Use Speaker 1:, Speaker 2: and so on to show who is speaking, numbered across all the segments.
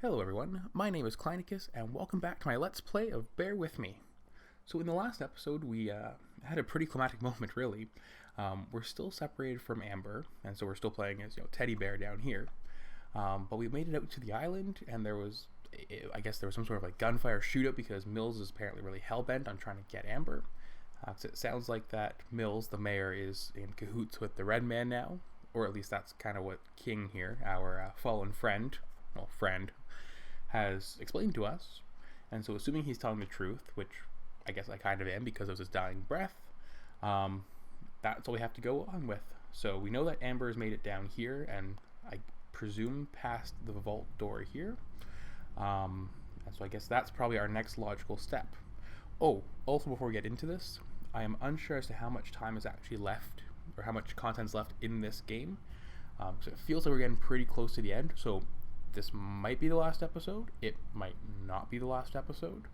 Speaker 1: Hello everyone, my name is Klinicus, and welcome back to my Let's Play of Bear With Me. So in the last episode, we had a pretty climactic moment, really. We're still separated from Amber, and so we're still playing as, Teddy Bear down here. But we made it out to the island, and I guess there was some sort of gunfire shootout because Mills is apparently really hell-bent on trying to get Amber. So it sounds like that Mills, the mayor, is in cahoots with the Red Man now, or at least that's kind of what King here, our fallen friend, has explained to us. And so assuming he's telling the truth, which I guess I kind of am because of his dying breath, that's all we have to go on with. So we know that Amber has made it down here, and I presume past the vault door here. And so I guess that's probably our next logical step. Oh, also before we get into this, I am unsure as to how much time is actually left, or how much content's left in this game. So it feels like we're getting pretty close to the end, so this might be the last episode, it might not be the last episode,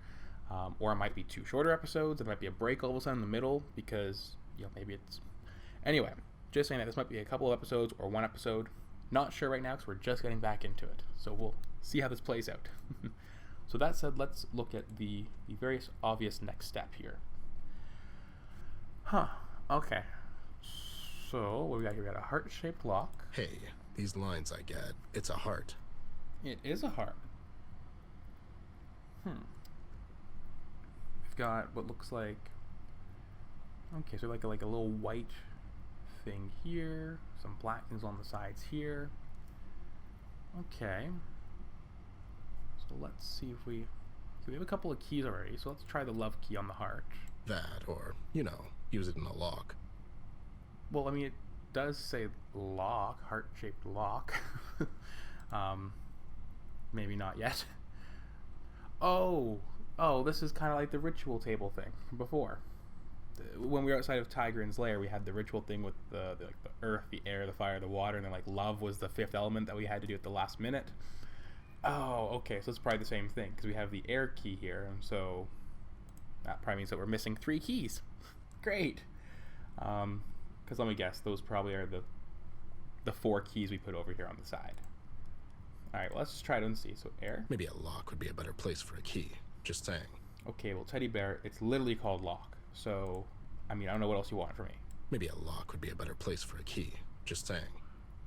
Speaker 1: or it might be two shorter episodes, there might be a break all of a sudden in the middle, because, maybe it's... Anyway, just saying that this might be a couple of episodes, or one episode, not sure right now, because we're just getting back into it, so we'll see how this plays out. So that said, let's look at the various obvious next step here. Okay. So, what we got here? We got a heart-shaped lock.
Speaker 2: Hey, these lines I get, it's a heart.
Speaker 1: It is a heart. We've got what looks like... Okay, so like a little white thing here. Some black things on the sides here. Okay. So let's see if we have a couple of keys already, so let's try the love key on the heart.
Speaker 2: That, or, use it in a lock.
Speaker 1: Well, I mean, it does say lock, heart-shaped lock. Maybe not yet. Oh, this is kind of like the ritual table thing from before. When we were outside of Tigrin's lair, we had the ritual thing with the earth, the air, the fire, the water, and then love was the fifth element that we had to do at the last minute. Oh, okay, so it's probably the same thing, because we have the air key here, and so that probably means that we're missing 3 keys. Great! Because let me guess, those probably are the 4 keys we put over here on the side. Alright, well, let's just try it and see. So, air.
Speaker 2: Maybe a lock would be a better place for a key. Just saying.
Speaker 1: Okay, well, Teddy Bear, it's literally called lock. So, I mean, I don't know what else you want from me.
Speaker 2: Maybe a lock would be a better place for a key. Just saying.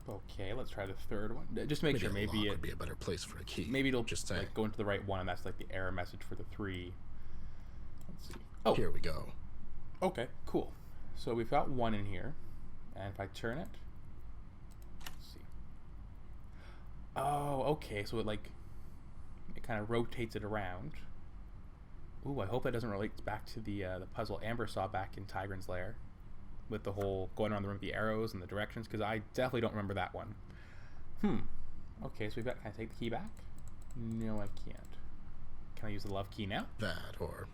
Speaker 1: Okay, let's try the third one. Just to make sure, maybe
Speaker 2: it would be a better place for a key.
Speaker 1: Maybe it'll
Speaker 2: just saying.
Speaker 1: Go into the right one, and that's the error message for the 3. Let's see. Oh,
Speaker 2: here we go.
Speaker 1: Okay, cool. So we've got 1 in here, and if I turn it, let's see. Oh, okay. So it kind of rotates it around. Ooh, I hope that doesn't relate back to the puzzle Amber saw back in Tigrin's lair, with the whole going around the room with the arrows and the directions, because I definitely don't remember that one. Okay, so we've got... Can I take the key back? No, I can't. Can I use the love key now?
Speaker 2: That, or,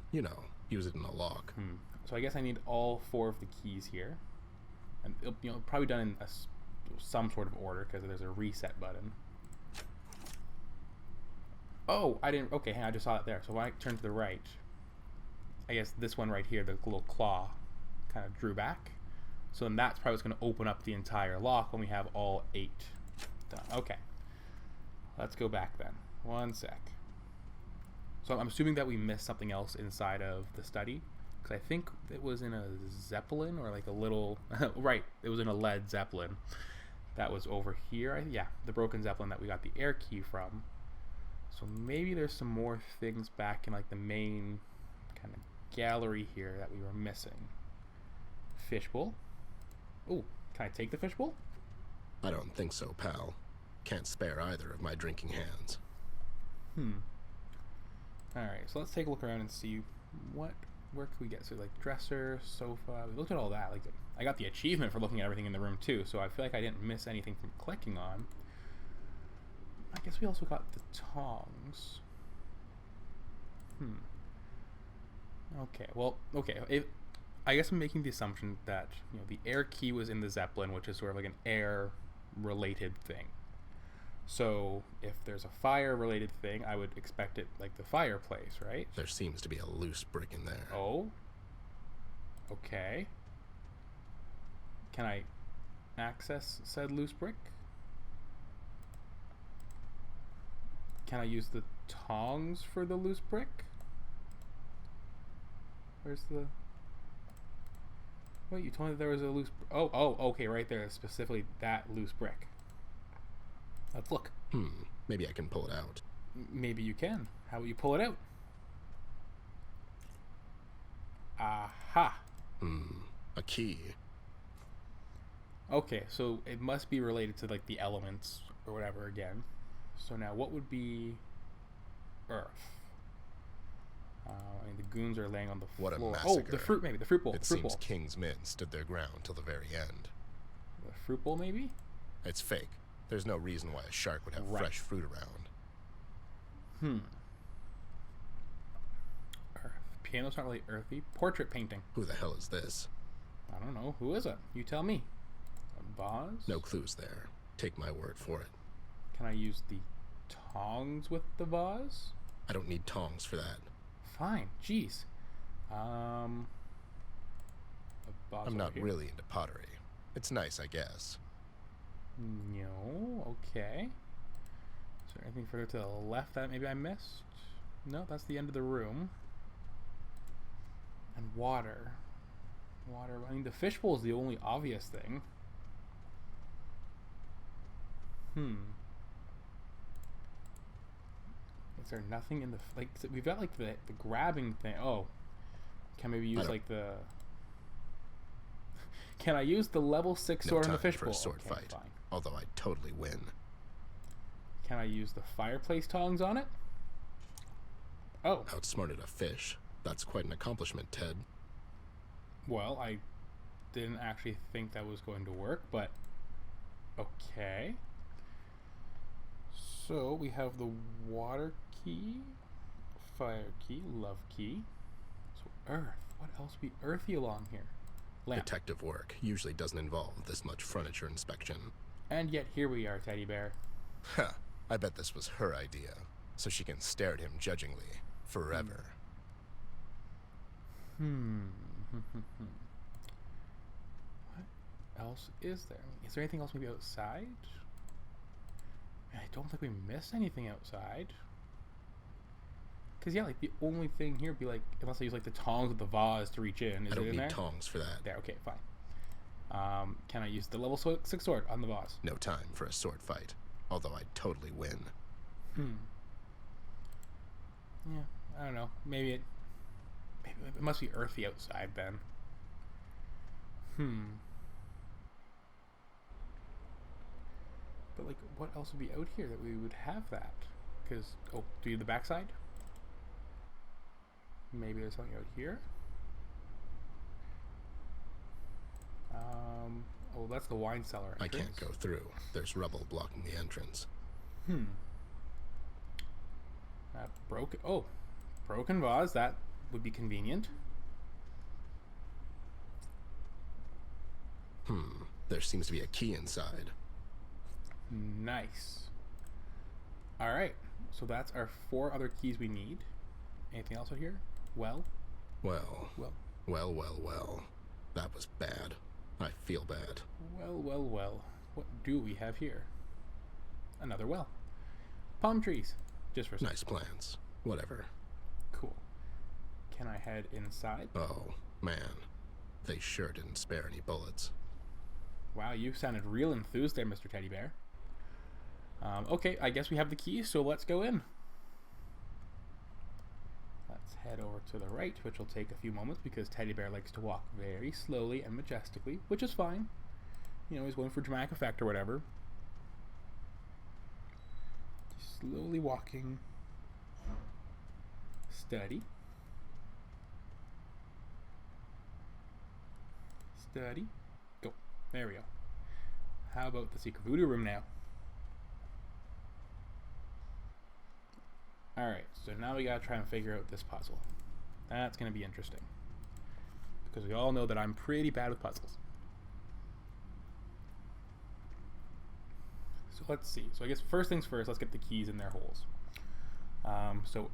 Speaker 2: use it in a lock.
Speaker 1: So I guess I need all 4 of the keys here. And, probably done in some sort of order, because there's a reset button. Oh, I didn't... Okay, I just saw it there. So when I turn to the right, I guess this one right here, the little claw, kind of drew back. So then that's probably what's going to open up the entire lock when we have all 8 done. Okay. Let's go back then. One sec. So I'm assuming that we missed something else inside of the study, because I think it was in a Zeppelin, or a little... Right, it was in a lead Zeppelin. That was over here. Yeah, the broken Zeppelin that we got the air key from. So maybe there's some more things back in the main kind of gallery here that we were missing. Fishbowl. Oh, can I take the fishbowl?
Speaker 2: I don't think so, pal. Can't spare either of my drinking hands.
Speaker 1: Alright, so let's take a look around and see where can we get? So dresser, sofa, we looked at all that. I got the achievement for looking at everything in the room too, so I feel like I didn't miss anything from clicking on. I guess we also got the tongs. Okay, well, okay. I guess I'm making the assumption that, the air key was in the Zeppelin, which is sort of an air-related thing. So, if there's a fire-related thing, I would expect it the fireplace, right?
Speaker 2: There seems to be a loose brick in there.
Speaker 1: Oh? Okay. Can I access said loose brick? Can I use the tongs for the loose brick? Where's the... Wait, you told me that there was a loose... Oh, okay, right there. Specifically that loose brick. Let's look.
Speaker 2: Maybe I can pull it out.
Speaker 1: Maybe you can. How about you pull it out? Aha!
Speaker 2: A key.
Speaker 1: Okay, so it must be related to, like, the elements or whatever again. So now, what would be Earth? I mean, the goons are laying on the floor.
Speaker 2: What a massacre.
Speaker 1: Oh, the fruit, maybe. The fruit bowl.
Speaker 2: It
Speaker 1: fruit
Speaker 2: seems
Speaker 1: bowl.
Speaker 2: King's men stood their ground till the very end.
Speaker 1: The fruit bowl, maybe?
Speaker 2: It's fake. There's no reason why a shark would have fresh fruit around.
Speaker 1: Earth. Piano's not really earthy. Portrait painting.
Speaker 2: Who the hell is this?
Speaker 1: I don't know. Who is it? You tell me. A vase?
Speaker 2: No clues there. Take my word for it.
Speaker 1: Can I use the tongs with the vase?
Speaker 2: I don't need tongs for that.
Speaker 1: Fine. Jeez. A vase
Speaker 2: I'm not
Speaker 1: over here.
Speaker 2: really into pottery. It's nice, I guess.
Speaker 1: No. Okay. Is there anything further to the left that maybe I missed? No, that's the end of the room. And water. Water. I mean, the fishbowl is the only obvious thing. Is there nothing in the... Like, we've got, like, the grabbing thing. Oh. Can maybe use, like, the... Can I use the level 6 sword in the fishbowl?
Speaker 2: No time for a sword fight.
Speaker 1: Fine.
Speaker 2: Although I totally win.
Speaker 1: Can I use the fireplace tongs on it? Oh.
Speaker 2: Outsmarted a fish. That's quite an accomplishment, Ted.
Speaker 1: Well, I didn't actually think that was going to work, but okay. So we have the water key, fire key, love key. So earth. What else would be earthy along here? Lamp.
Speaker 2: Detective work usually doesn't involve this much furniture inspection.
Speaker 1: And yet here we are, Teddy Bear.
Speaker 2: Ha! I bet this was her idea, so she can stare at him judgingly forever.
Speaker 1: What else is there? Is there anything else maybe outside? I don't think we missed anything outside. Because, yeah, like, the only thing here would be, like, unless I use, like, the tongs with the vase to reach in. Is
Speaker 2: I don't
Speaker 1: it in
Speaker 2: need
Speaker 1: there?
Speaker 2: tongs for that.
Speaker 1: There, okay, fine. Can I use the level 6 sword on the vase?
Speaker 2: No time for a sword fight, although I totally win.
Speaker 1: Yeah, I don't know. Maybe it must be earthy outside then. But, like, what else would be out here that we would have that? Because, oh, do you the backside? Maybe there's something out here. Oh, that's the wine cellar entrance.
Speaker 2: I can't go through. There's rubble blocking the entrance.
Speaker 1: That broken. Oh, broken vase. That would be convenient.
Speaker 2: There seems to be a key inside.
Speaker 1: Nice. All right. So that's our 4 other keys we need. Anything else out here? Well.
Speaker 2: Well. That was bad. I feel bad.
Speaker 1: Well. What do we have here? Another well. Palm trees. Just for a second.
Speaker 2: Nice plans. Whatever.
Speaker 1: Cool. Can I head inside?
Speaker 2: Oh, man. They sure didn't spare any bullets.
Speaker 1: Wow, you sounded real enthused there, Mr. Teddy Bear. Okay, I guess we have the keys, so let's go in. Let's head over to the right, which will take a few moments because Teddy Bear likes to walk very slowly and majestically, which is fine. You know, he's going for dramatic effect or whatever. Slowly walking. Steady. Steady. Go. There we go. How about the secret voodoo room now? Alright, so now we gotta try and figure out this puzzle. That's gonna be interesting. Because we all know that I'm pretty bad with puzzles. So let's see. So I guess first things first, let's get the keys in their holes. So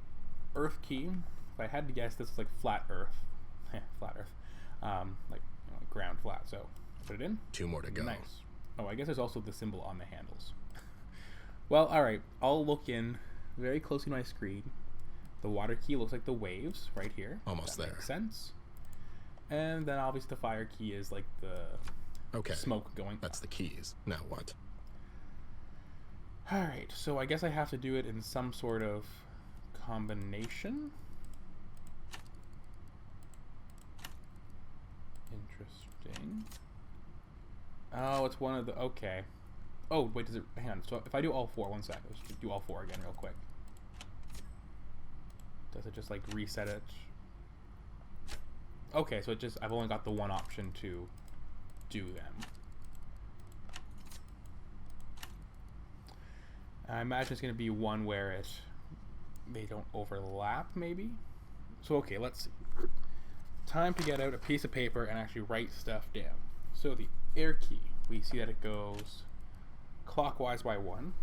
Speaker 1: Earth key, if I had to guess, this is like flat Earth. Flat Earth. Like, you know, ground flat. So put it in.
Speaker 2: 2 more to go.
Speaker 1: Nice. Oh, I guess there's also the symbol on the handles. Well, alright. I'll look in very closely to my screen. The water key looks like the waves right here.
Speaker 2: Almost
Speaker 1: that
Speaker 2: there.
Speaker 1: Makes sense. And then obviously the fire key is like the smoke going.
Speaker 2: That's the keys. Now what?
Speaker 1: Alright, so I guess I have to do it in some sort of combination. Interesting. Oh, it's one of the... Okay. Oh, wait, does it... Hang on. So if I do all four, one sec. Let's just do all four again real quick. Does it just, like, reset it? Okay, so it just... I've only got the one option to do them. I imagine it's going to be one where they don't overlap, maybe? So, okay, let's see. Time to get out a piece of paper and actually write stuff down. So the air key, we see that it goes clockwise by 1.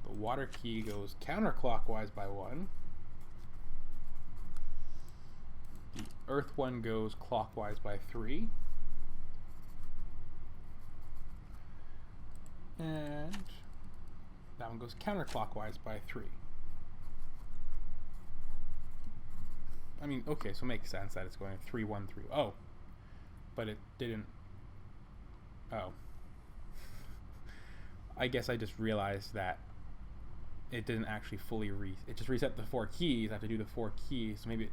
Speaker 1: The water key goes counterclockwise by 1. The earth one goes clockwise by 3. And that one goes counterclockwise by 3. I mean, okay, so it makes sense that it's going 3, 1, 3. Oh, but it didn't. Oh. I guess I just realized that it didn't actually fully it just reset the 4 keys. I have to do the 4 keys, so maybe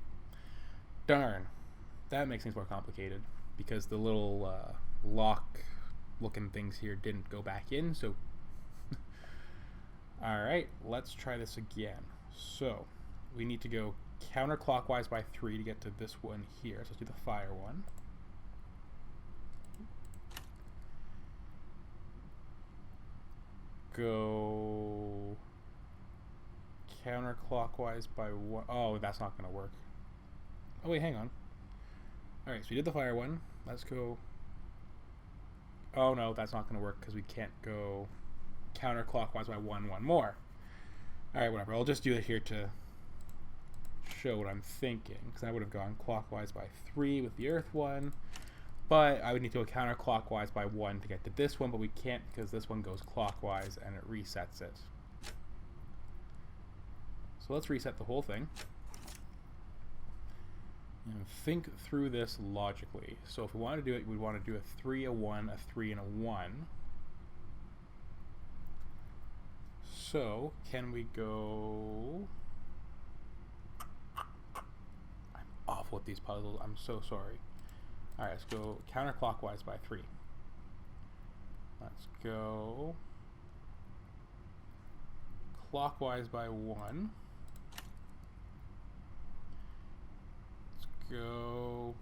Speaker 1: darn. That makes things more complicated because the little lock looking things here didn't go back in, so alright, let's try this again. So we need to go counterclockwise by 3 to get to this one here. So let's do the fire one. Go counterclockwise by 1. Oh, that's not going to work. Oh, wait, hang on. Alright, so we did the fire one. Let's go... Oh, no, that's not going to work because we can't go counterclockwise by 1 more. Alright, whatever. I'll just do it here to show what I'm thinking, because I would have gone clockwise by 3 with the earth one, but I would need to go counterclockwise by 1 to get to this one, but we can't because this one goes clockwise and it resets it. So let's reset the whole thing and think through this logically. So if we want to do it, we'd want to do a 3, a 1, a 3, and a 1. So can we go... Awful with these puzzles. I'm so sorry. Alright, let's go counterclockwise by 3. Let's go clockwise by 1. Let's go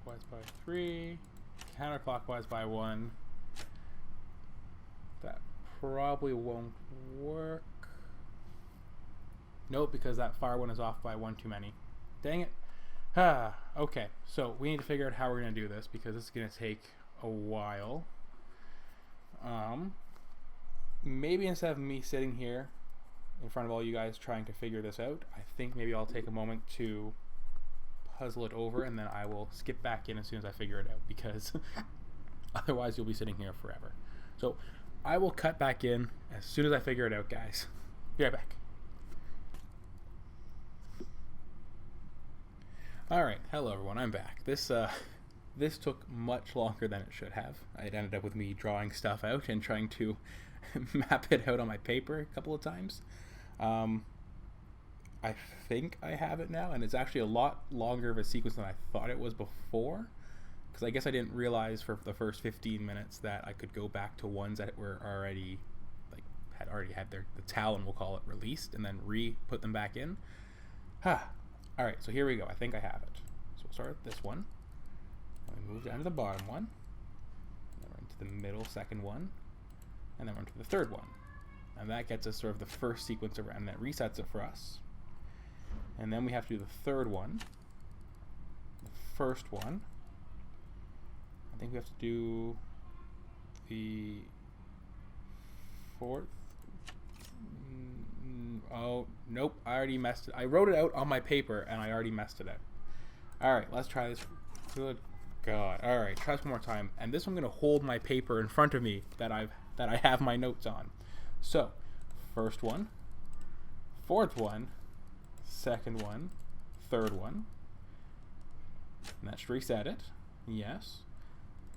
Speaker 1: clockwise by 3. Counterclockwise by 1. That probably won't work. Nope, because that fire one is off by 1 too many. Dang it. Okay, so we need to figure out how we're going to do this because this is going to take a while. Maybe instead of me sitting here in front of all you guys trying to figure this out, I think maybe I'll take a moment to puzzle it over and then I will skip back in as soon as I figure it out because otherwise you'll be sitting here forever. So I will cut back in as soon as I figure it out, guys. Be right back. Alright, hello everyone, I'm back. This took much longer than it should have. It ended up with me drawing stuff out and trying to map it out on my paper a couple of times. I think I have it now, and it's actually a lot longer of a sequence than I thought it was before, because I guess I didn't realize for the first 15 minutes that I could go back to ones that were already, like, had the talon, we'll call it, released, and then re-put them back in. Alright, so here we go. I think I have it. So we'll start with this one. And we move down to the bottom one. And then we're into the middle second one. And then we're into the third one. And that gets us sort of the first sequence around, and that resets it for us. And then we have to do the third one. The first one. I think we have to do the fourth. Oh, nope, I already messed it. I wrote it out on my paper and I already messed it up. Alright, let's try this. Good God. All right, try this one more time. And this I'm going to hold my paper in front of me that I have my notes on. So, first one, fourth one, second one, third one. And let's reset it. Yes.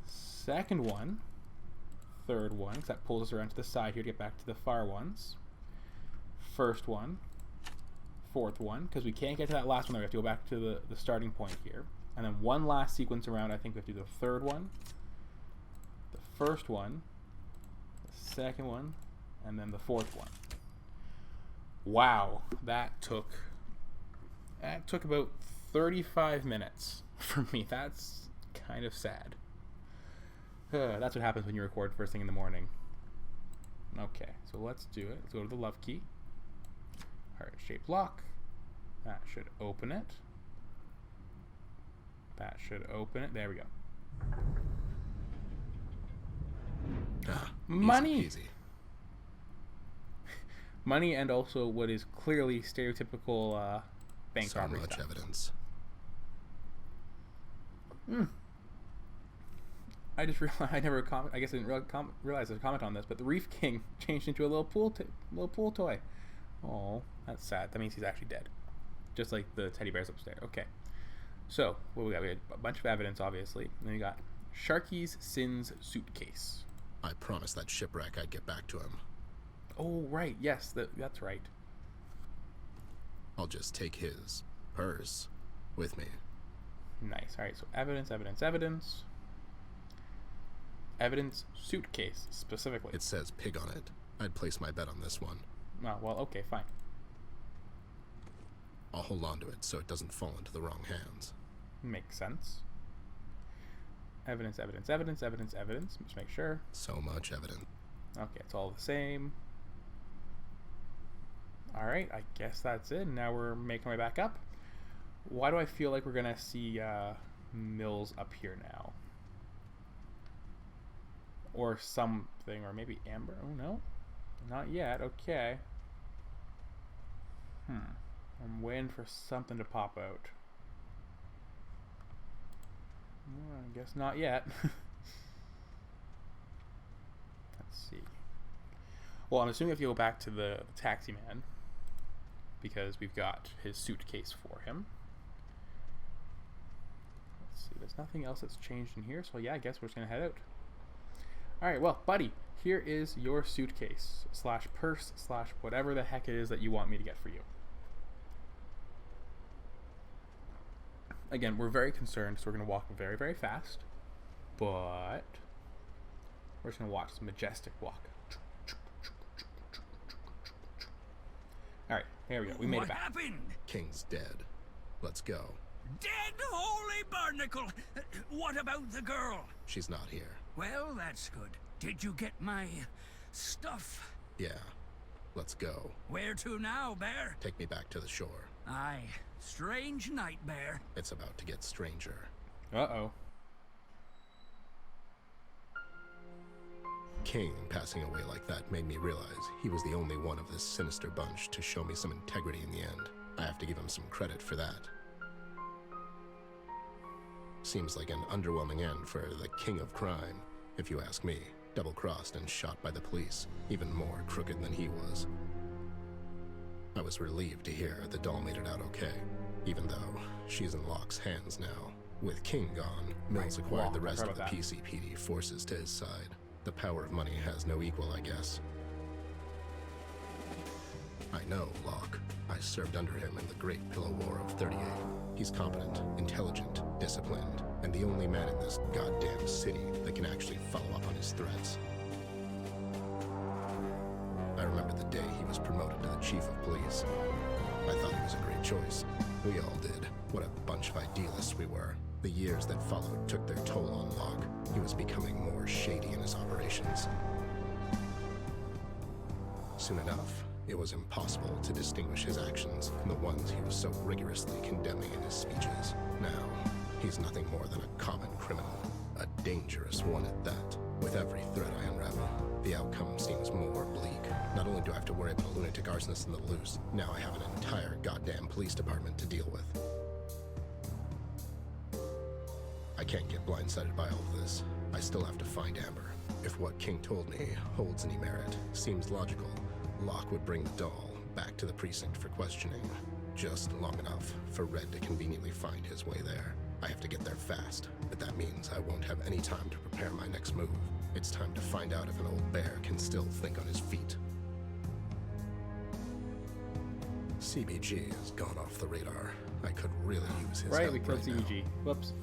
Speaker 1: Second one, third one, because that pulls us around to the side here to get back to the far ones. First one, fourth one, because we can't get to that last one there. We have to go back to the starting point here. And then one last sequence around. I think we have to do the third one, the first one, the second one, and then the fourth one. Wow, that took about 35 minutes for me. That's kind of sad. That's what happens when you record first thing in the morning. Okay, so let's do it. Let's go to the love key. Heart-shaped lock. That should open it. That should open it. There we go. Money!
Speaker 2: Easy.
Speaker 1: Money, and also what is clearly stereotypical bank robbery
Speaker 2: So much
Speaker 1: stuff.
Speaker 2: evidence.
Speaker 1: I just realized I never I guess I didn't realize I'd comment on this, but the Reef King changed into a little pool toy. Oh, that's sad. That means he's actually dead, just like the teddy bears upstairs. Okay, so what we got? We had a bunch of evidence, obviously, and then we got Sharky's Sins suitcase.
Speaker 2: I promised that shipwreck I'd get back to him.
Speaker 1: Oh right, yes, that's right.
Speaker 2: I'll just take hers, with me.
Speaker 1: Nice. All right, so evidence, suitcase specifically.
Speaker 2: It says pig on it. I'd place my bet on this one.
Speaker 1: Oh, well, okay, fine.
Speaker 2: I'll hold on to it so it doesn't fall into the wrong hands.
Speaker 1: Makes sense. Evidence. Just make sure.
Speaker 2: So much evidence.
Speaker 1: Okay, it's all the same. All right, I guess that's it. Now we're making our way back up. Why do I feel like we're gonna see Mills up here now? Or something, or maybe Amber. Oh no, not yet. Okay. I'm waiting for something to pop out. Well, I guess not yet. Let's see. Well, I'm assuming if you go back to the taxi man, because we've got his suitcase for him. Let's see. There's nothing else that's changed in here, so yeah, I guess we're just gonna head out. Alright, well, buddy, here is your suitcase / purse / whatever the heck it is that you want me to get for you. Again, we're very concerned, so we're going to walk very, very fast. But we're just going to watch this majestic walk. Alright, here we go. We made it back.
Speaker 3: What happened?
Speaker 2: King's dead. Let's go.
Speaker 3: Dead holy barnacle! What about the girl?
Speaker 2: She's not here.
Speaker 3: Well, that's good. Did you get my stuff?
Speaker 2: Yeah. Let's go.
Speaker 3: Where to now, Bear?
Speaker 2: Take me back to the shore.
Speaker 3: Aye. Strange night, Bear.
Speaker 2: It's about to get stranger.
Speaker 1: Uh-oh.
Speaker 2: King passing away like that made me realize he was the only one of this sinister bunch to show me some integrity in the end. I have to give him some credit for that. Seems like an underwhelming end for the king of crime, if you ask me. Double-crossed and shot by the police, even more crooked than he was. I was relieved to hear the doll made it out okay, even though she's in Locke's hands now. With King gone, Mills acquired the rest of the PCPD forces to his side. The power of money has no equal, I guess. I know Locke. I served under him in the Great Pillow War of 38. He's competent, intelligent, disciplined, and the only man in this goddamn city that can actually follow up on his threats. I remember the day he was promoted to the chief of police. I thought he was a great choice. We all did. What a bunch of idealists we were. The years that followed took their toll on Locke. He was becoming more shady in his operations. Soon enough, it was impossible to distinguish his actions from the ones he was so rigorously condemning in his speeches. Now, he's nothing more than a common criminal, a dangerous one at that. With every thread I unravel, the outcome seems more bleak. Not only do I have to worry about a lunatic arsonist in the loose, now I have an entire goddamn police department to deal with. I can't get blindsided by all of this. I still have to find Amber. If what King told me holds any merit, seems logical, Locke would bring the doll back to the precinct for questioning. Just long enough for Red to conveniently find his way there. I have to get there fast, but that means I won't have any time to prepare my next move. It's time to find out if an old bear can still think on his feet. CBG has gone off the radar. I could really use his
Speaker 1: Right,
Speaker 2: help
Speaker 1: we killed
Speaker 2: right
Speaker 1: CBG.
Speaker 2: now.
Speaker 1: Whoops.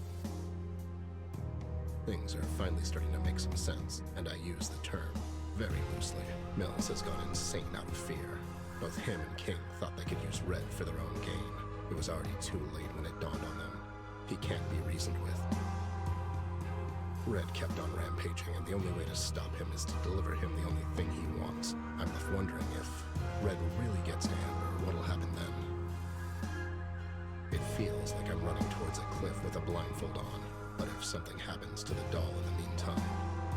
Speaker 2: Things are finally starting to make some sense, and I use the term very loosely. Mills has gone insane out of fear. Both him and King thought they could use Red for their own gain. It was already too late when it dawned on them. He can't be reasoned with. Red kept on rampaging, and the only way to stop him is to deliver him the only thing he wants. I'm left wondering if Red really gets to Amber, what'll happen then? It feels like I'm running towards a cliff with a blindfold on, but if something happens to the doll in the meantime,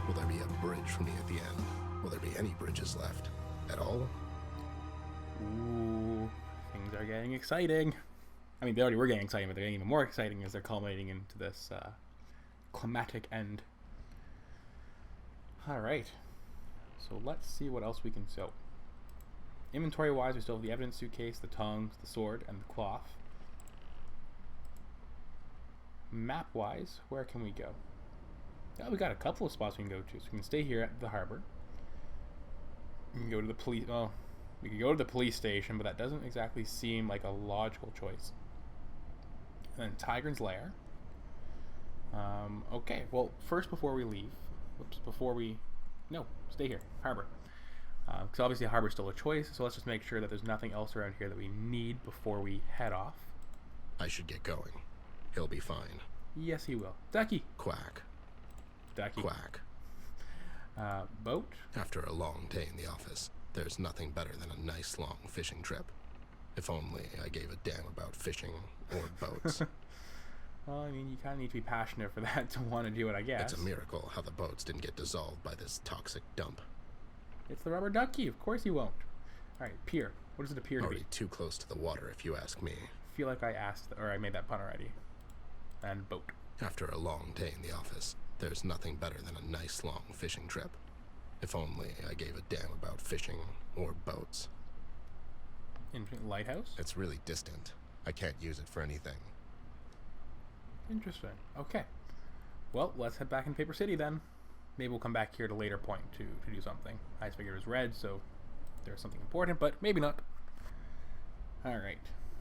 Speaker 2: will there be a bridge for me at the end? Will there be any bridges left? At all?
Speaker 1: Ooh, things are getting exciting. I mean, they already were getting exciting, but they're getting even more exciting as they're culminating into this climatic end. Alright, so let's see what else we can sew. Inventory-wise, we still have the evidence suitcase, the tongs, the sword, and the cloth. Map-wise, where can we go? Yeah, we got a couple of spots we can go to. So we can stay here at the harbor. We can go to the police... Well, we could go to the police station, but that doesn't exactly seem like a logical choice. And then Tigrin's Lair. Okay, well, first before we leave... No, stay here. Harbor. Because obviously Harbor's still a choice, so let's just make sure that there's nothing else around here that we need before we head off.
Speaker 2: I should get going. He'll be fine.
Speaker 1: Yes, he will. Ducky.
Speaker 2: Quack.
Speaker 1: Ducky.
Speaker 2: Quack.
Speaker 1: Boat.
Speaker 2: After a long day in the office, there's nothing better than a nice long fishing trip. If only I gave a damn about fishing or boats.
Speaker 1: Well, I mean, you kind of need to be passionate for that to want to do it, I guess.
Speaker 2: It's a miracle how the boats didn't get dissolved by this toxic dump.
Speaker 1: It's the rubber ducky. Of course he won't. Alright, pier. What does it appear to
Speaker 2: Already
Speaker 1: be?
Speaker 2: too close to the water, if you ask me.
Speaker 1: I feel like I asked, or I made that pun already. And boat.
Speaker 2: After a long day in the office, there's nothing better than a nice long fishing trip. If only I gave a damn about fishing or boats.
Speaker 1: Infinite lighthouse?
Speaker 2: It's really distant. I can't use it for anything.
Speaker 1: Interesting. Okay. Well, let's head back in Paper City then. Maybe we'll come back here at a later point to do something. I just figured it was red, so there's something important, but maybe not. Alright.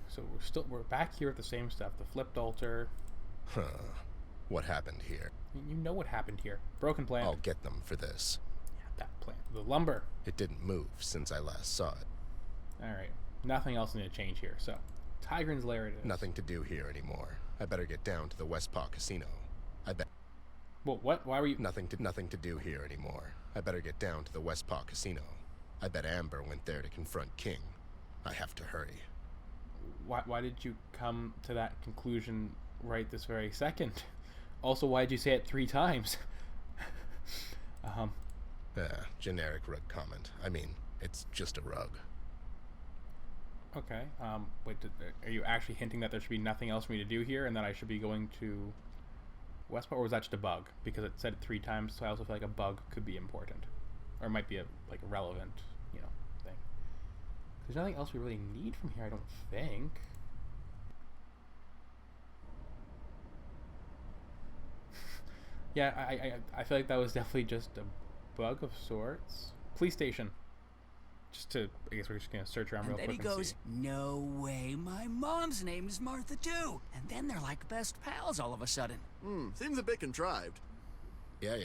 Speaker 1: So we're back here at the same stuff. The flipped altar.
Speaker 2: Huh. What happened here?
Speaker 1: You know what happened here. Broken plant.
Speaker 2: I'll get them for this.
Speaker 1: Yeah, that plant. The lumber.
Speaker 2: It didn't move since I last saw it.
Speaker 1: Alright. Nothing else need to change here. So, Tigrin's Lair it is.
Speaker 2: Nothing to do here anymore. I better get down to the Westpaw Casino. I bet...
Speaker 1: Well, what? Why were you...
Speaker 2: Nothing to do here anymore. I better get down to the Westpaw Casino. I bet Amber went there to confront King. I have to hurry.
Speaker 1: Why did you come to that conclusion right this very second? Also, why did you say it 3 times?
Speaker 2: Generic rug comment. I mean, it's just a rug.
Speaker 1: Okay. Wait, are you actually hinting that there should be nothing else for me to do here and that I should be going to Westport, or was that just a bug? Because it said it 3 times, so I also feel like a bug could be important. Or it might be a relevant, thing. There's nothing else we really need from here, I don't think. Yeah, I feel like that was definitely just a bug of sorts. Police station. I guess we're just gonna search around real quick
Speaker 3: And then he
Speaker 1: and
Speaker 3: goes,
Speaker 1: see.
Speaker 3: "No way, my mom's name is Martha too." And then they're like best pals all of a sudden.
Speaker 4: Seems a bit contrived.
Speaker 2: Yeah.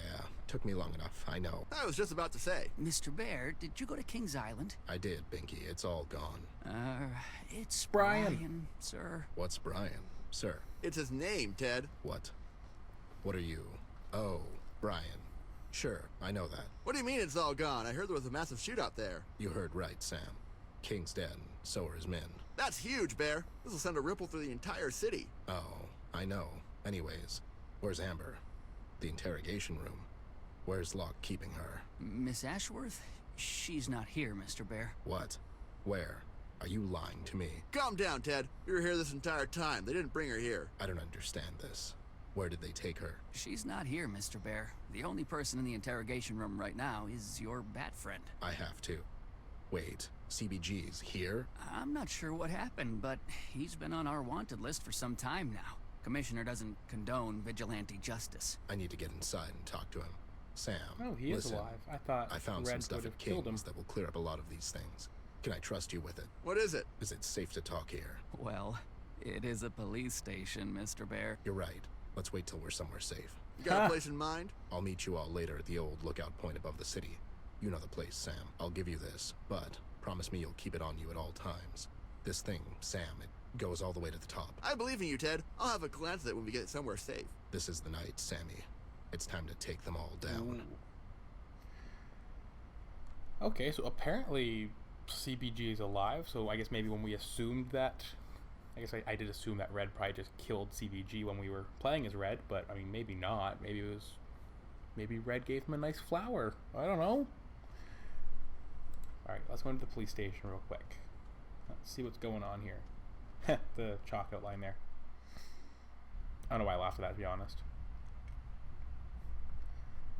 Speaker 2: Took me long enough, I know.
Speaker 4: I was just about to say.
Speaker 3: Mr. Bear, did you go to King's Island?
Speaker 2: I did, Binky. It's all gone.
Speaker 3: It's
Speaker 1: Brian.
Speaker 3: Brian, sir.
Speaker 2: What's Brian? Sir.
Speaker 4: It's his name, Ted.
Speaker 2: What? What are you? Oh, Brian. Sure, I know that.
Speaker 4: What do you mean it's all gone? I heard there was a massive shootout there.
Speaker 2: You heard right, Sam. King's dead, and so are his men.
Speaker 4: That's huge, Bear. This will send a ripple through the entire city.
Speaker 2: Oh, I know. Anyways, where's Amber? The interrogation room. Where's Locke keeping her?
Speaker 3: Miss Ashworth? She's not here, Mr. Bear.
Speaker 2: What? Where? Are you lying to me?
Speaker 4: Calm down, Ted. We were here this entire time. They didn't bring her here.
Speaker 2: I don't understand this. Where did they take her?
Speaker 3: She's not here, Mr. Bear. The only person in the interrogation room right now is your bat friend.
Speaker 2: I have to. Wait, CBG's here?
Speaker 3: I'm not sure what happened, but he's been on our wanted list for some time now. Commissioner doesn't condone vigilante justice.
Speaker 2: I need to get inside and talk to him. Sam,
Speaker 1: Oh, he is
Speaker 2: listen,
Speaker 1: alive. I thought
Speaker 2: I found
Speaker 1: Red
Speaker 2: some stuff
Speaker 1: would
Speaker 2: at
Speaker 1: have killed him.
Speaker 2: King's that will clear up a lot of these things. Can I trust you with it?
Speaker 4: What is it?
Speaker 2: Is it safe to talk here?
Speaker 3: Well, it is a police station, Mr. Bear.
Speaker 2: You're right. Let's wait till we're somewhere safe.
Speaker 4: You got a place in mind?
Speaker 2: I'll meet you all later at the old lookout point above the city. You know the place, Sam. I'll give you this, but promise me you'll keep it on you at all times. This thing, Sam, it goes all the way to the top.
Speaker 4: I believe in you, Ted. I'll have a glance at it when we get somewhere safe.
Speaker 2: This is the night, Sammy. It's time to take them all down.
Speaker 1: Ooh. Okay, so apparently CBG is alive, so I guess maybe when we assumed that... I guess I did assume that Red probably just killed CBG when we were playing as Red, but I mean, maybe not. Maybe it was... Maybe Red gave him a nice flower. I don't know. Alright, let's go into the police station real quick. Let's see what's going on here. The chalk outline there. I don't know why I laughed at that, to be honest.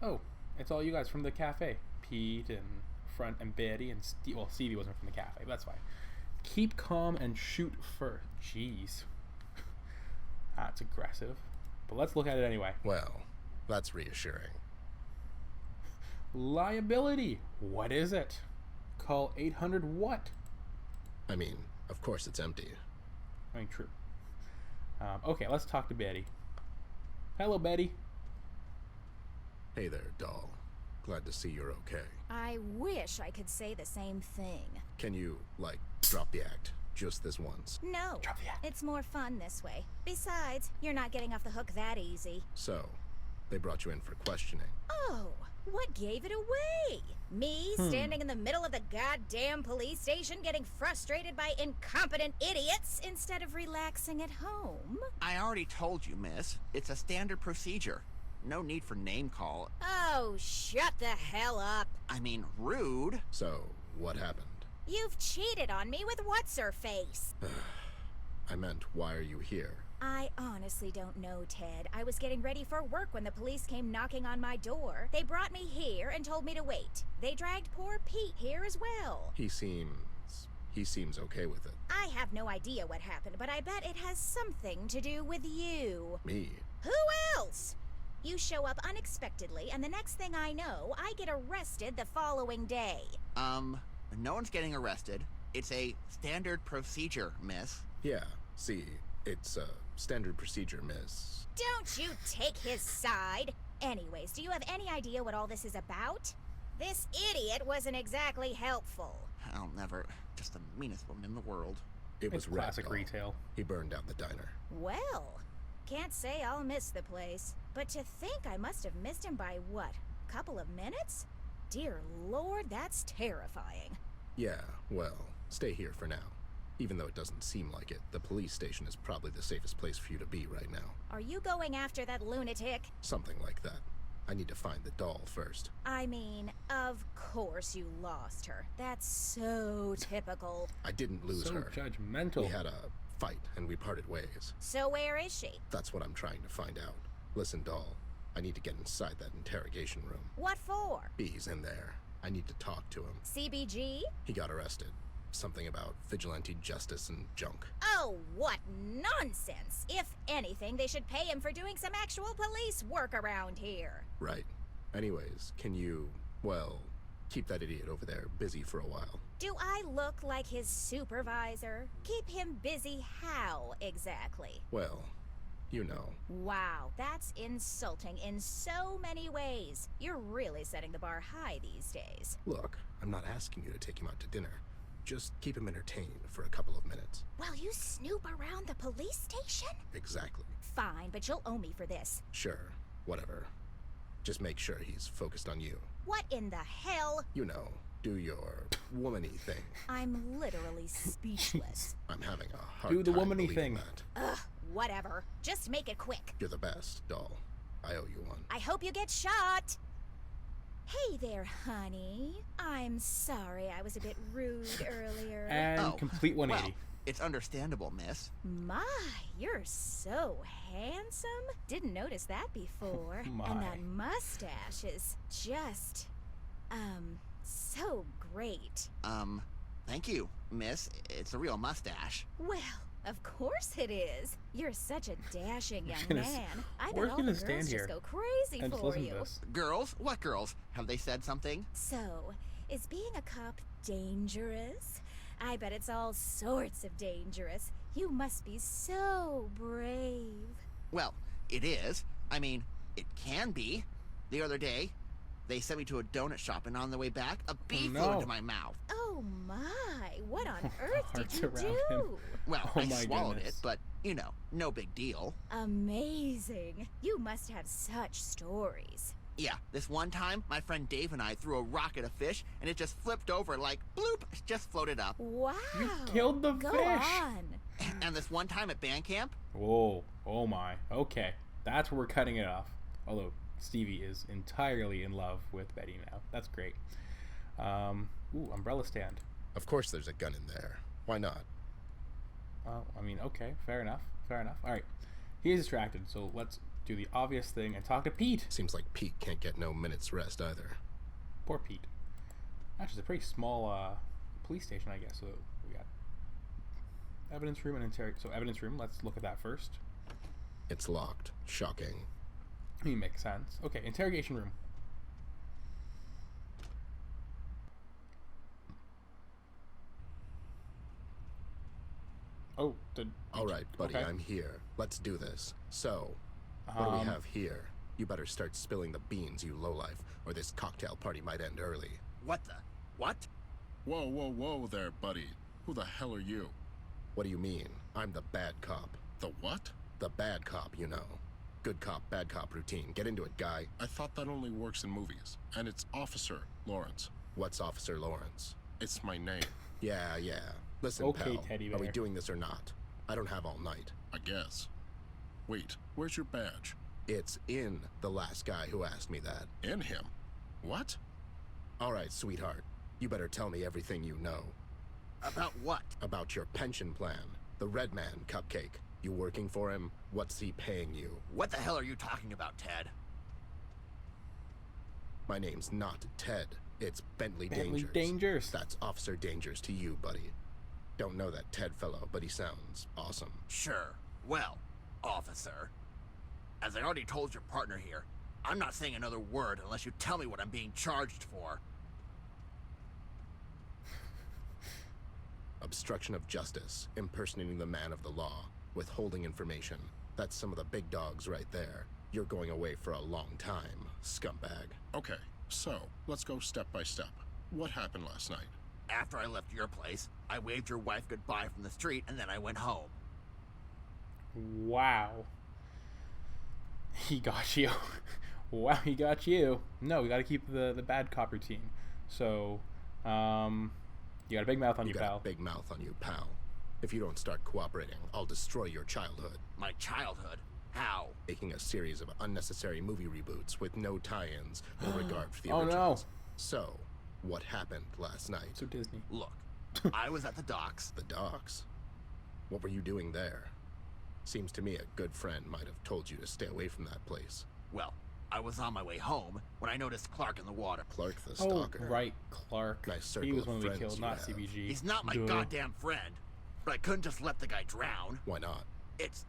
Speaker 1: Oh, it's all you guys from the cafe. Pete and Front and Betty and Steve. Well, Stevie wasn't from the cafe, but that's fine. Keep calm and shoot first. Jeez. That's aggressive. But let's look at it anyway.
Speaker 2: Well, that's reassuring.
Speaker 1: Liability. What is it? Call 800 what?
Speaker 2: I mean, of course it's empty.
Speaker 1: I mean, true. Okay, let's talk to Betty. Hello, Betty.
Speaker 2: Hey there, doll. Glad to see you're okay.
Speaker 5: I wish I could say the same thing.
Speaker 2: Can you, like, drop the act? Just this once.
Speaker 5: No,
Speaker 1: Drop the act.
Speaker 5: it's more fun this way. Besides, you're not getting off the hook that easy.
Speaker 2: So, they brought you in for questioning.
Speaker 5: Oh, what gave it away? Me standing in the middle of the goddamn police station getting frustrated by incompetent idiots instead of relaxing at home?
Speaker 6: I already told you, miss. It's a standard procedure. No need for name call.
Speaker 5: Oh, shut the hell up.
Speaker 6: I mean, rude.
Speaker 2: So, what happened?
Speaker 5: You've cheated on me with what's-her-face.
Speaker 2: I meant, why are you here?
Speaker 5: I honestly don't know, Ted. I was getting ready for work when the police came knocking on my door. They brought me here and told me to wait. They dragged poor Pete here as well.
Speaker 2: He seems okay with it.
Speaker 5: I have no idea what happened, but I bet it has something to do with you.
Speaker 2: Me?
Speaker 5: Who else? You show up unexpectedly, and the next thing I know, I get arrested the following day.
Speaker 6: No one's getting arrested. It's a standard procedure, miss.
Speaker 2: Yeah, see, it's a standard procedure, miss.
Speaker 5: Don't you take his side. Anyways, do you have any idea what all this is about? This idiot wasn't exactly helpful.
Speaker 6: I'll never. Just the meanest woman in the world.
Speaker 2: It was
Speaker 1: It's classic
Speaker 2: Red, doll.
Speaker 1: retail.
Speaker 2: He burned down the diner.
Speaker 5: Well, can't say I'll miss the place. But to think I must have missed him by what? Couple of minutes? Dear Lord, that's terrifying.
Speaker 2: Yeah, well, stay here for now. Even though it doesn't seem like it, the police station is probably the safest place for you to be right now.
Speaker 5: Are you going after that lunatic?
Speaker 2: Something like that. I need to find the doll first.
Speaker 5: I mean, of course you lost her. That's so typical.
Speaker 2: I didn't lose
Speaker 1: So
Speaker 2: her.
Speaker 1: judgmental.
Speaker 2: We had a fight and we parted ways.
Speaker 5: So where is she?
Speaker 2: That's what I'm trying to find out. Listen, doll, I need to get inside that interrogation room.
Speaker 5: What for?
Speaker 2: He's in there. I need to talk to him.
Speaker 5: CBG?
Speaker 2: He got arrested. Something about vigilante justice and junk.
Speaker 5: Oh, what nonsense! If anything, they should pay him for doing some actual police work around here.
Speaker 2: Right. Anyways, can you, well, keep that idiot over there busy for a while?
Speaker 5: Do I look like his supervisor? Keep him busy how, exactly?
Speaker 2: Well, you know.
Speaker 5: Wow, that's insulting in so many ways. You're really setting the bar high these days.
Speaker 2: Look, I'm not asking you to take him out to dinner. Just keep him entertained for a couple of minutes.
Speaker 5: While you snoop around the police station?
Speaker 2: Exactly.
Speaker 5: Fine, but you'll owe me for this.
Speaker 2: Sure, whatever. Just make sure he's focused on you.
Speaker 5: What in the hell?
Speaker 2: You know, do your womany thing.
Speaker 5: I'm literally speechless.
Speaker 2: I'm having a hard
Speaker 1: Do the
Speaker 2: time
Speaker 1: womany
Speaker 2: believing
Speaker 1: thing.
Speaker 2: that.
Speaker 5: Ugh, whatever. Just make it quick.
Speaker 2: You're the best, doll. I owe you one.
Speaker 5: I hope you get shot. Hey there, honey. I'm sorry I was a bit rude earlier.
Speaker 1: And
Speaker 6: Oh,
Speaker 1: complete 180.
Speaker 6: Well, It's understandable, miss.
Speaker 5: My, you're so handsome. Didn't notice that before.
Speaker 1: My.
Speaker 5: And that mustache is just, so great.
Speaker 6: Thank you, miss. It's a real mustache.
Speaker 5: Well, of course it is. You're such a dashing young
Speaker 1: gonna s-
Speaker 5: man. I
Speaker 1: we're
Speaker 5: bet all the
Speaker 1: gonna
Speaker 5: girls
Speaker 1: stand here
Speaker 5: just go crazy
Speaker 1: and just
Speaker 5: for
Speaker 1: listen
Speaker 5: you.
Speaker 1: to this.
Speaker 6: Girls? What girls? Have they said something?
Speaker 5: So, is being a cop dangerous? I bet it's all sorts of dangerous. You must be so brave.
Speaker 6: Well, it is. I mean, it can be. The other day, they sent me to a donut shop, and on the way back, a bee flew
Speaker 1: no.
Speaker 6: into my mouth.
Speaker 5: Oh my, what on earth did
Speaker 1: Hearts
Speaker 5: you
Speaker 1: around
Speaker 5: do?
Speaker 1: him.
Speaker 6: Well,
Speaker 1: Oh
Speaker 6: I
Speaker 1: my
Speaker 6: swallowed
Speaker 1: goodness.
Speaker 6: it, but, you know, no big deal.
Speaker 5: Amazing. You must have such stories.
Speaker 6: Yeah, this one time, my friend Dave and I threw a rock at a fish, and it just flipped over like, bloop, it just floated up.
Speaker 5: Wow.
Speaker 1: You killed the
Speaker 5: Go
Speaker 1: fish.
Speaker 5: on.
Speaker 6: And this one time at band camp,
Speaker 1: Whoa, oh my. Okay, that's where we're cutting it off. Although Stevie is entirely in love with Betty now. That's great. Ooh, umbrella stand.
Speaker 2: Of course there's a gun in there. Why not?
Speaker 1: Well, I mean, okay, fair enough. Fair enough. All right, he is distracted, so let's do the obvious thing and talk to Pete.
Speaker 2: Seems like Pete can't get no minute's rest either.
Speaker 1: Poor Pete. Actually, it's a pretty small police station, I guess. So we got evidence room and So evidence room. Let's look at that first.
Speaker 2: It's locked. Shocking.
Speaker 1: Makes sense. Okay, interrogation room. Oh,
Speaker 2: All right, buddy,
Speaker 1: okay.
Speaker 2: I'm here. Let's do this. So, what do we have here? You better start spilling the beans, you lowlife, or this cocktail party might end early.
Speaker 6: what the? What?
Speaker 7: Whoa, whoa, whoa there, buddy. Who the hell are you?
Speaker 2: What do you mean? I'm the bad cop.
Speaker 7: The what?
Speaker 2: The bad cop, you know. Good cop, bad cop routine. Get into it, guy.
Speaker 7: I thought that only works in movies. And it's Officer Lawrence.
Speaker 2: What's Officer Lawrence?
Speaker 7: It's my name,
Speaker 2: Yeah. Listen,
Speaker 1: Okay,
Speaker 2: pal.
Speaker 1: teddy
Speaker 2: Are we
Speaker 1: bear.
Speaker 2: doing this or not? I don't have all night.
Speaker 7: I guess. Wait, where's your badge?
Speaker 2: It's in the last guy who asked me that.
Speaker 7: In him. What?
Speaker 2: All right, sweetheart. You better tell me everything you know.
Speaker 6: About what?
Speaker 2: About your pension plan. The Red Man Cupcake. You working for him? What's he paying you?
Speaker 6: What the hell are you talking about, Ted?
Speaker 2: My name's not Ted. It's Bentley
Speaker 1: Bentley
Speaker 2: Dangers.
Speaker 1: Dangers.
Speaker 2: That's Officer Dangers to you, buddy. Don't know that Ted fellow, but he sounds awesome.
Speaker 6: Sure. Well, officer, as I already told your partner here, I'm not saying another word unless you tell me what I'm being charged for.
Speaker 2: Obstruction of justice, impersonating the man of the law, withholding information. That's some of the big dogs right there. You're going away for a long time, scumbag.
Speaker 7: Okay, so let's go step by step. What happened last night?
Speaker 6: After I left your place, I waved your wife goodbye from the street and then I went home.
Speaker 1: Wow. He got you. Wow, he got you. No, we got to keep the bad cop routine. So, you got a big mouth on you,
Speaker 2: You got
Speaker 1: pal.
Speaker 2: a big mouth on you, pal. If you don't start cooperating, I'll destroy your childhood.
Speaker 6: My childhood? How?
Speaker 2: Making a series of unnecessary movie reboots with no tie-ins or regard for the
Speaker 1: Oh, no.
Speaker 2: originals. So, what happened last night?
Speaker 1: So Disney.
Speaker 6: Look, I was at the docks.
Speaker 2: The docks? What were you doing there? Seems to me a good friend might have told you to stay away from that place.
Speaker 6: Well, I was on my way home when I noticed Clark in the water.
Speaker 2: Clark the
Speaker 1: Oh,
Speaker 2: Stalker.
Speaker 1: right, Clark.
Speaker 2: Nice circle
Speaker 1: He was
Speaker 2: of
Speaker 1: one we
Speaker 2: friends
Speaker 1: killed,
Speaker 2: you
Speaker 1: not
Speaker 2: have.
Speaker 1: CBG.
Speaker 6: He's not my
Speaker 1: Duh.
Speaker 6: goddamn friend. But I couldn't just let the guy drown.
Speaker 2: Why not?
Speaker 6: It's...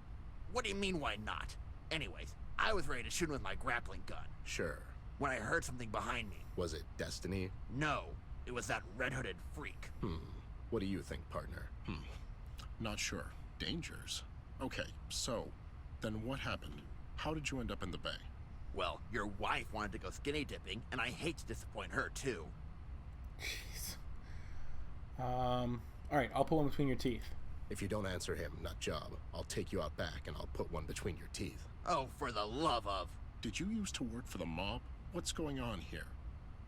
Speaker 6: What do you mean, why not? Anyways, I was ready to shoot him with my grappling gun
Speaker 2: Sure.
Speaker 6: when I heard something behind me.
Speaker 2: Was it destiny?
Speaker 6: No, it was that red-hooded freak.
Speaker 2: What do you think, partner?
Speaker 7: Not sure. Dangers. Okay, so, then what happened? How did you end up in the bay?
Speaker 6: Well, your wife wanted to go skinny dipping, and I hate to disappoint her, too.
Speaker 1: Jeez. Alright, I'll pull him between your teeth.
Speaker 2: If you don't answer him, nut job, I'll take you out back and I'll put one between your teeth.
Speaker 6: Oh, for the love of...
Speaker 7: Did you used to work for the mob? What's going on here?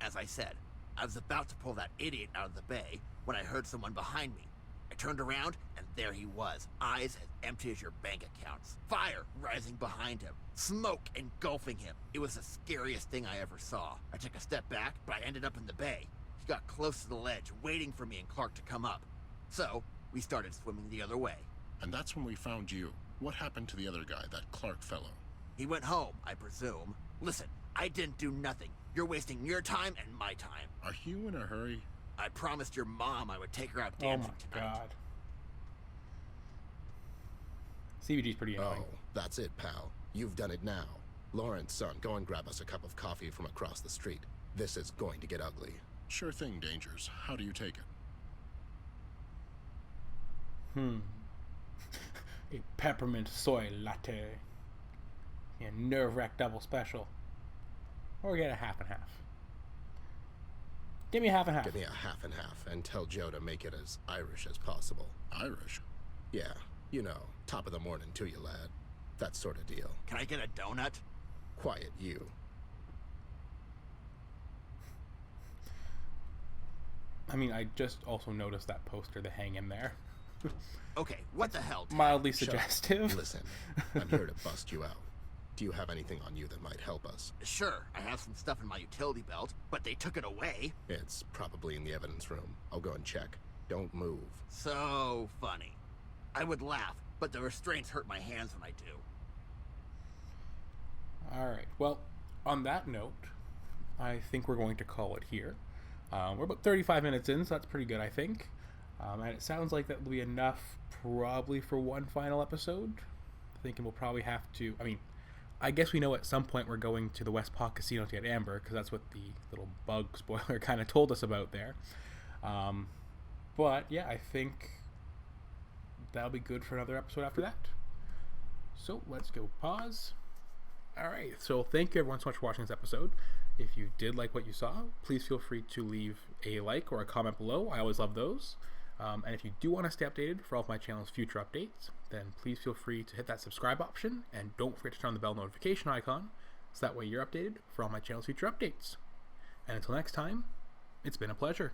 Speaker 6: As I said, I was about to pull that idiot out of the bay when I heard someone behind me. I turned around, and there he was, eyes as empty as your bank accounts. Fire rising behind him, smoke engulfing him. It was the scariest thing I ever saw. I took a step back, but I ended up in the bay. He got close to the ledge, waiting for me and Clark to come up. So, we started swimming the other way.
Speaker 7: And that's when we found you. What happened to the other guy, that Clark fellow?
Speaker 6: He went home, I presume. Listen, I didn't do nothing. You're wasting your time and my time.
Speaker 7: Are you in a hurry?
Speaker 6: I promised your mom I would take her out
Speaker 1: Oh
Speaker 6: dancing
Speaker 1: my
Speaker 6: tonight.
Speaker 1: god. CBG's pretty annoying.
Speaker 2: Oh, that's it, pal. You've done it now. Lawrence, son, go and grab us a cup of coffee from across the street. This is going to get ugly.
Speaker 7: Sure thing, Dangers. How do you take it?
Speaker 1: A peppermint soy latte. A nerve-wrack double special. Or get a half and half. Give me a half and half.
Speaker 2: Give me a half and half, and tell Joe to make it as Irish as possible.
Speaker 7: Irish?
Speaker 2: Yeah, you know, top of the morning to you, lad. That sort of deal.
Speaker 6: Can I get a donut?
Speaker 2: Quiet, you.
Speaker 1: I mean, I just also noticed that poster, the hang in there.
Speaker 6: Okay, what the hell, Ted?
Speaker 1: Mildly
Speaker 2: Shut up.
Speaker 1: suggestive.
Speaker 2: Listen, I'm here to bust you out. Do you have anything on you that might help us?
Speaker 6: Sure, I have some stuff in my utility belt, but they took it away.
Speaker 2: It's probably in the evidence room. I'll go and check. Don't move.
Speaker 6: So funny. I would laugh, but the restraints hurt my hands when I do.
Speaker 1: Alright, well, on that note, I think we're going to call it here. We're about 35 minutes in, so that's pretty good, I think. And it sounds like that will be enough probably for one final episode. Thinking we'll probably have to... I mean, I guess we know at some point we're going to the West Paw Casino to get Amber, because that's what the little bug spoiler kind of told us about there. But, yeah, I think that'll be good for another episode after that. So, let's go pause. Alright, so thank you everyone so much for watching this episode. If you did like what you saw, please feel free to leave a like or a comment below. I always love those. And if you do want to stay updated for all of my channel's future updates, then please feel free to hit that subscribe option, and don't forget to turn on the bell notification icon, so that way you're updated for all my channel's future updates. And until next time, it's been a pleasure.